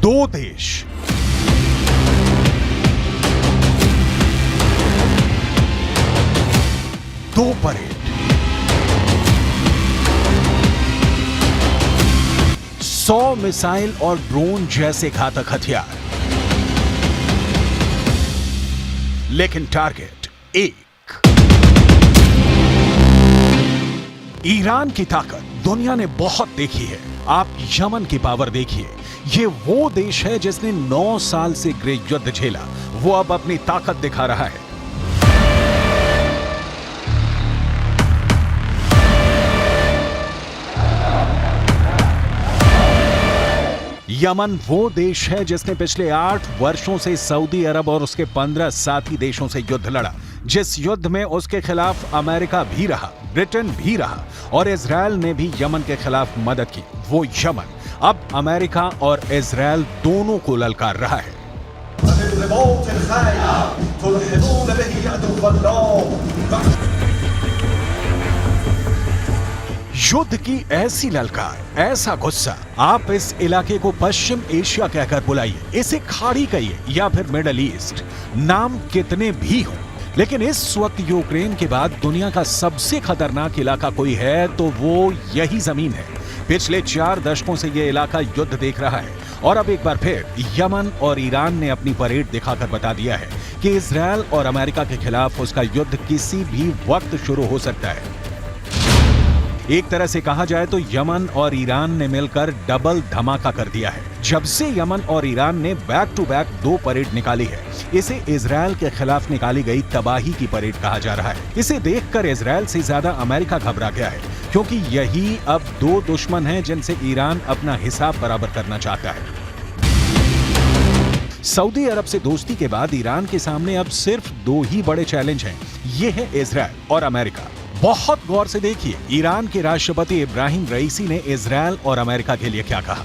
दो देश, दो परेड, 100 मिसाइल और ड्रोन जैसे घातक हथियार, लेकिन टारगेट एक। ईरान की ताकत दुनिया ने बहुत देखी है। आप यमन की पावर देखिए। ये वो देश है जिसने 9 साल से गृह युद्ध झेला, वो अब अपनी ताकत दिखा रहा है। यमन वो देश है जिसने पिछले 8 वर्षों से सऊदी अरब और उसके 15 साथी देशों से युद्ध लड़ा, जिस युद्ध में उसके खिलाफ अमेरिका भी रहा, ब्रिटेन भी रहा और इजराइल ने भी यमन के खिलाफ मदद की। वो यमन अब अमेरिका और इजराइल दोनों को ललकार रहा है। युद्ध की ऐसी ललकार, ऐसा गुस्सा, आप इस इलाके को पश्चिम एशिया कहकर बुलाइए, इसे खाड़ी कहिए या फिर मिडल ईस्ट, नाम कितने भी हों, लेकिन इस वक्त यूक्रेन के बाद दुनिया का सबसे खतरनाक इलाका कोई है तो वो यही जमीन है। पिछले 4 दशकों से यह इलाका युद्ध देख रहा है और अब एक बार फिर यमन और ईरान ने अपनी परेड दिखाकर बता दिया है कि इजराइल और अमेरिका के खिलाफ उसका युद्ध किसी भी वक्त शुरू हो सकता है। एक तरह से कहा जाए तो यमन और ईरान ने मिलकर डबल धमाका कर दिया है। जब से यमन और ईरान ने बैक टू बैक 2 परेड निकाली है, इसे इजराइल के खिलाफ निकाली गई तबाही की परेड कहा जा रहा है। इसे देखकर इजराइल से ज्यादा अमेरिका घबरा गया है, क्योंकि यही अब 2 दुश्मन हैं जिनसे ईरान अपना हिसाब बराबर करना चाहता है। सऊदी अरब से दोस्ती के बाद ईरान के सामने अब सिर्फ 2 ही बड़े चैलेंज हैं। ये है इजराइल और अमेरिका। बहुत गौर से देखिए, ईरान के राष्ट्रपति इब्राहिम रईसी ने इजराइल और अमेरिका के लिए क्या कहा।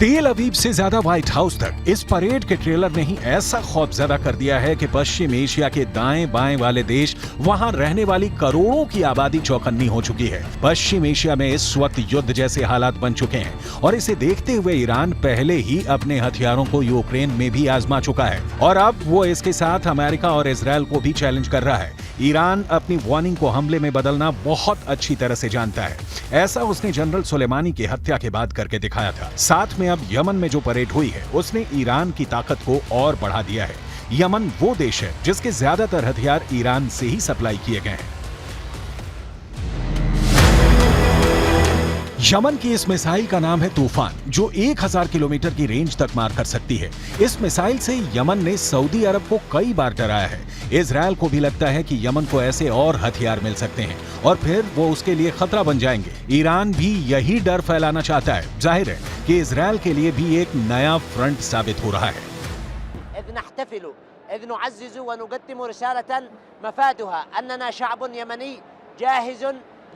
तेल अवीव से ज्यादा व्हाइट हाउस तक इस परेड के ट्रेलर ने ही ऐसा खौफजदा कर दिया है कि पश्चिम एशिया के दाएं बाएं वाले देश, वहां रहने वाली करोड़ों की आबादी चौकन्नी हो चुकी है। पश्चिम एशिया में इस वक्त युद्ध जैसे हालात बन चुके हैं और इसे देखते हुए ईरान पहले ही अपने हथियारों को यूक्रेन में भी आजमा चुका है और अब वो इसके साथ अमेरिका और इजराइल को भी चैलेंज कर रहा है। ईरान अपनी वार्निंग को हमले में बदलना बहुत अच्छी तरह से जानता है। ऐसा उसने जनरल सुलेमानी की हत्या के बाद करके दिखाया था। साथ में अब यमन में जो परेड हुई है, उसने ईरान की ताकत को और बढ़ा दिया है। यमन वो देश है जिसके ज्यादातर हथियार ईरान से ही सप्लाई किए गए हैं। यमन की इस मिसाइल का नाम है तूफान, जो 1000 किलोमीटर की रेंज तक मार कर सकती है। इस मिसाइल से यमन ने सऊदी अरब को कई बार डराया है। इजराइल को भी लगता है कि यमन को ऐसे और हथियार मिल सकते हैं और फिर वो उसके लिए खतरा बन जाएंगे। ईरान भी यही डर फैलाना चाहता है। जाहिर है कि इजराइल के लिए भी एक नया फ्रंट साबित हो रहा है।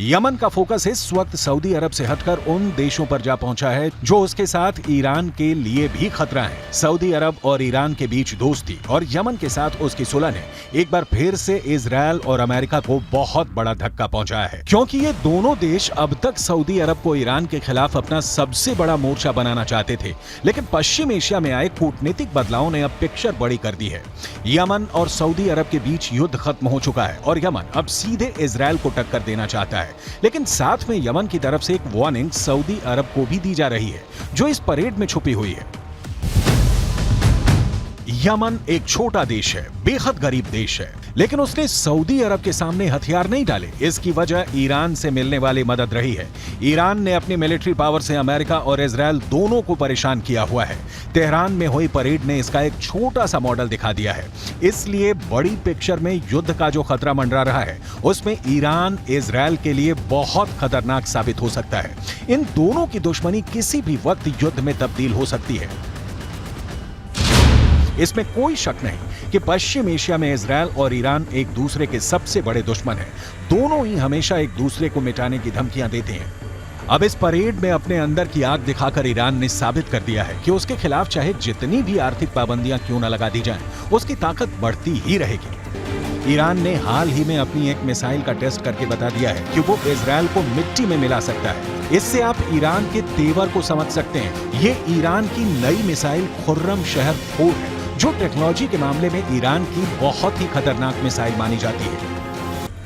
यमन का फोकस इस वक्त सऊदी अरब से हटकर उन देशों पर जा पहुंचा है जो उसके साथ ईरान के लिए भी खतरा है। सऊदी अरब और ईरान के बीच दोस्ती और यमन के साथ उसकी सुलह ने एक बार फिर से इजराइल और अमेरिका को बहुत बड़ा धक्का पहुंचाया है, क्योंकि ये दोनों देश अब तक सऊदी अरब को ईरान के खिलाफ अपना सबसे बड़ा मोर्चा बनाना चाहते थे, लेकिन पश्चिम एशिया में आए कूटनीतिक बदलावों ने अब पिक्चर बड़ी कर दी है। यमन और सऊदी अरब के बीच युद्ध खत्म हो चुका है और यमन अब सीधे इजराइल को टक्कर देना चाहता है। लेकिन साथ में यमन की तरफ से एक वार्निंग सऊदी अरब को भी दी जा रही है, जो इस परेड में छुपी हुई है। यमन एक छोटा देश है, बेहद गरीब देश है, लेकिन उसने सऊदी अरब के सामने हथियार नहीं डाले। इसकी वजह ईरान से मिलने वाली मदद रही है। ईरान ने अपनी मिलिट्री पावर से अमेरिका और इजराइल दोनों को परेशान किया हुआ है। तेहरान में हुई परेड ने इसका एक छोटा सा मॉडल दिखा दिया है। इसलिए बड़ी पिक्चर में युद्ध का जो खतरा मंडरा रहा है, उसमें ईरान इजराइल के लिए बहुत खतरनाक साबित हो सकता है। इन दोनों की दुश्मनी किसी भी वक्त युद्ध में तब्दील हो सकती है। इसमें कोई शक नहीं कि पश्चिम एशिया में इजराइल और ईरान एक दूसरे के सबसे बड़े दुश्मन हैं। दोनों ही हमेशा एक दूसरे को मिटाने की धमकियां देते हैं। अब इस परेड में अपने अंदर की आग दिखाकर ईरान ने साबित कर दिया है कि उसके खिलाफ चाहे जितनी भी आर्थिक पाबंदियां क्यों न लगा दी जाएं, उसकी ताकत बढ़ती ही रहेगी। ईरान ने हाल ही में अपनी एक मिसाइल का टेस्ट करके बता दिया है कि वो इजराइल को मिट्टी में मिला सकता है। इससे आप ईरान के तेवर को समझ सकते हैं। ये ईरान की नई मिसाइल खुर्रम शहर 4 है, जो टेक्नोलॉजी के मामले में ईरान की बहुत ही खतरनाक मिसाइल मानी जाती है।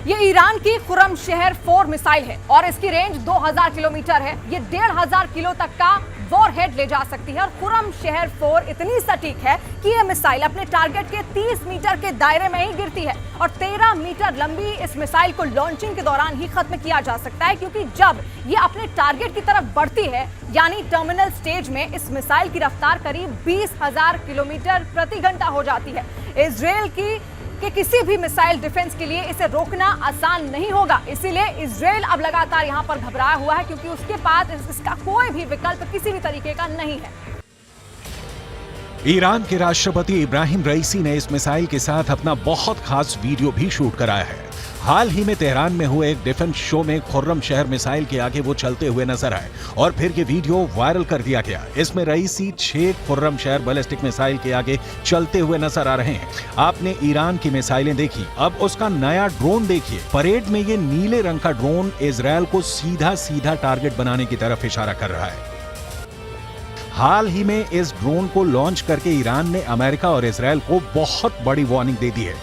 ये ईरान की खुर्रम शहर 4 मिसाइल है और इसकी रेंज 2000 किलोमीटर है। ये 1500 किलो तक का वॉरहेड ले जा सकती है और खुर्रम शहर 4 इतनी सटीक है कि ये मिसाइल अपने टारगेट के 30 मीटर के दायरे में ही गिरती है और 13 मीटर लंबी इस मिसाइल को लॉन्चिंग के दौरान ही खत्म किया जा सकता है, क्योंकि जब ये अपने टारगेट की तरफ बढ़ती है, यानी टर्मिनल स्टेज में, इस मिसाइल की रफ्तार करीब 20,000 किलोमीटर प्रति घंटा हो जाती है। इजराइल की किसी भी मिसाइल डिफेंस के लिए इसे रोकना आसान नहीं होगा। इसीलिए इजराइल अब लगातार यहां पर घबराया हुआ है, क्योंकि उसके पास इसका कोई भी विकल्प किसी भी तरीके का नहीं है। ईरान के राष्ट्रपति इब्राहिम रईसी ने इस मिसाइल के साथ अपना बहुत खास वीडियो भी शूट कराया है। हाल ही में तेहरान में हुए एक डिफेंस शो में खुर्रम शहर मिसाइल के आगे वो चलते हुए नजर आए और फिर ये वीडियो वायरल कर दिया गया। इसमें रईसी 6 खुर्रम शहर बैलिस्टिक मिसाइल के आगे चलते हुए नजर आ रहे हैं। आपने ईरान की मिसाइलें देखी, अब उसका नया ड्रोन देखिए। परेड में ये नीले रंग का ड्रोन इजराइल को सीधा सीधा टारगेट बनाने की तरफ इशारा कर रहा है। हाल ही में इस ड्रोन को लॉन्च करके ईरान ने अमेरिका और इजराइल को बहुत बड़ी वार्निंग दे दी है।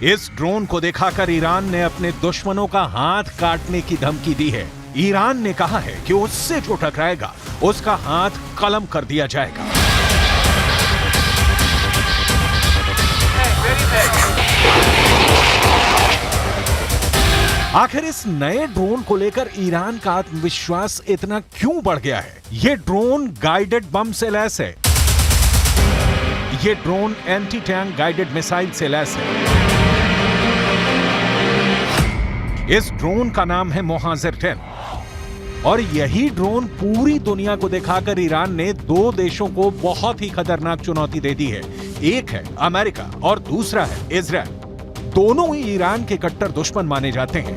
इस ड्रोन को दिखाकर ईरान ने अपने दुश्मनों का हाथ काटने की धमकी दी है। ईरान ने कहा है कि उससे जो टकराएगा उसका हाथ कलम कर दिया जाएगा। आखिर इस नए ड्रोन को लेकर ईरान का आत्मविश्वास इतना क्यों बढ़ गया है? ये ड्रोन गाइडेड बम से लैस है। ये drone anti tank guided missile से लैस है। इस ड्रोन का नाम है मोहाजिर 10 और यही ड्रोन पूरी दुनिया को दिखाकर ईरान ने 2 देशों को बहुत ही खतरनाक चुनौती दे दी है। एक है अमेरिका और दूसरा है इजराइल। दोनों ही ईरान के कट्टर दुश्मन माने जाते हैं।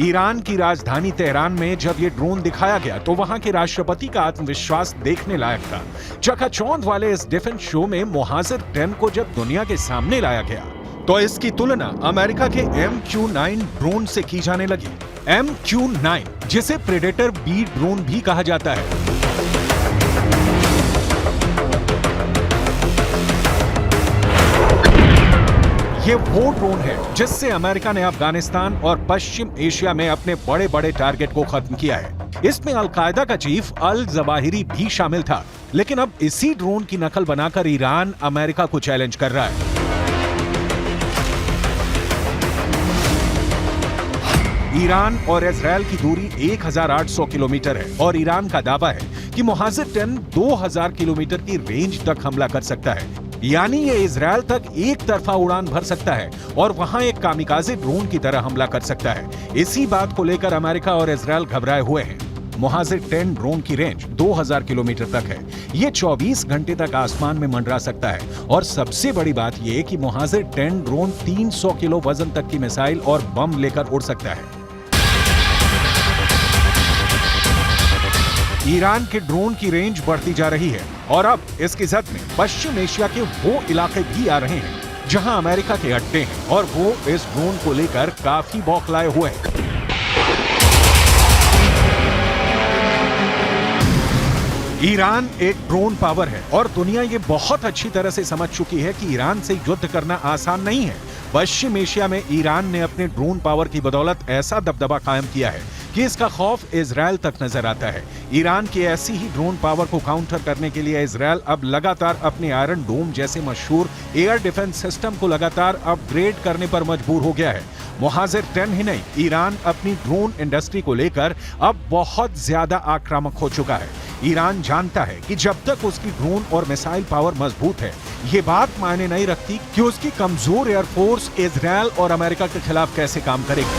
ईरान की राजधानी तेहरान में जब ये ड्रोन दिखाया गया तो वहां के राष्ट्रपति का आत्मविश्वास देखने लायक था। चकाचौंध वाले इस डिफेंस शो में मोहाजिर 10 को जब दुनिया के सामने लाया गया तो इसकी तुलना अमेरिका के MQ-9 ड्रोन से की जाने लगी। MQ-9 जिसे प्रेडेटर B ड्रोन भी कहा जाता है। ये वो ड्रोन है जिससे अमेरिका ने अफगानिस्तान और पश्चिम एशिया में अपने बड़े बड़े टारगेट को खत्म किया है। इसमें अल-कायदा का चीफ अल जवाहिरी भी शामिल था। लेकिन अब इसी ड्रोन की नकल बनाकर ईरान अमेरिका को चैलेंज कर रहा है। ईरान और इजराइल की दूरी 1800 किलोमीटर है और ईरान का दावा है कि मोहाजिर 10 2000 किलोमीटर की रेंज तक हमला कर सकता है। यानी ये इजराइल तक एक तरफा उड़ान भर सकता है और वहां एक कामिकाज़े ड्रोन की तरह हमला कर सकता है। इसी बात को लेकर अमेरिका और इजराइल घबराए हुए हैं। मोहाजिर 10 ड्रोन की रेंज 2000 किलोमीटर तक है। ये 24 घंटे तक आसमान में मंडरा सकता है और सबसे बड़ी बात यह कि मोहाजिर 10 ड्रोन 300 किलो वजन तक की मिसाइल और बम लेकर उड़ सकता है। ईरान के ड्रोन की रेंज बढ़ती जा रही है और अब इसकी जद में पश्चिम एशिया के वो इलाके भी आ रहे हैं जहां अमेरिका के अड्डे हैं और वो इस ड्रोन को लेकर काफी बौखलाए हुए हैं। ईरान एक ड्रोन पावर है और दुनिया ये बहुत अच्छी तरह से समझ चुकी है कि ईरान से युद्ध करना आसान नहीं है। पश्चिम एशिया में ईरान ने अपने ड्रोन पावर की बदौलत ऐसा दबदबा कायम किया है कि इसका खौफ इजरायल तक नजर आता है। ईरान की ऐसी ही ड्रोन पावर को काउंटर करने के लिए इजरायल अब लगातार अपने आयरन डोम जैसे मशहूर एयर डिफेंस सिस्टम को लगातार अपग्रेड करने पर मजबूर हो गया है। मुहाजिर 10 ही नहीं, ईरान अपनी ड्रोन इंडस्ट्री को लेकर अब बहुत ज्यादा आक्रामक हो चुका है। ईरान जानता है कि जब तक उसकी ड्रोन और मिसाइल पावर मजबूत है, ये बात मायने नहीं रखती कि उसकी कमजोर एयरफोर्स इजरायल और अमेरिका के खिलाफ कैसे काम करेगी।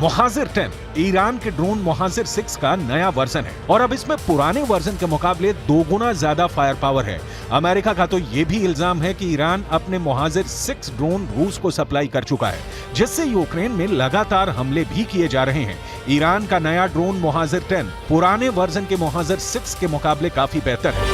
मुहाजिर 10 ईरान के ड्रोन मुहाजिर 6 का नया वर्जन है और अब इसमें पुराने वर्जन के मुकाबले 2 गुना ज्यादा फायर पावर है। अमेरिका का तो ये भी इल्जाम है कि ईरान अपने मुहाजिर 6 ड्रोन रूस को सप्लाई कर चुका है, जिससे यूक्रेन में लगातार हमले भी किए जा रहे हैं। ईरान का नया ड्रोन मुहाजिर 10 पुराने वर्जन के मुहाजिर 6 के मुकाबले काफी बेहतर है।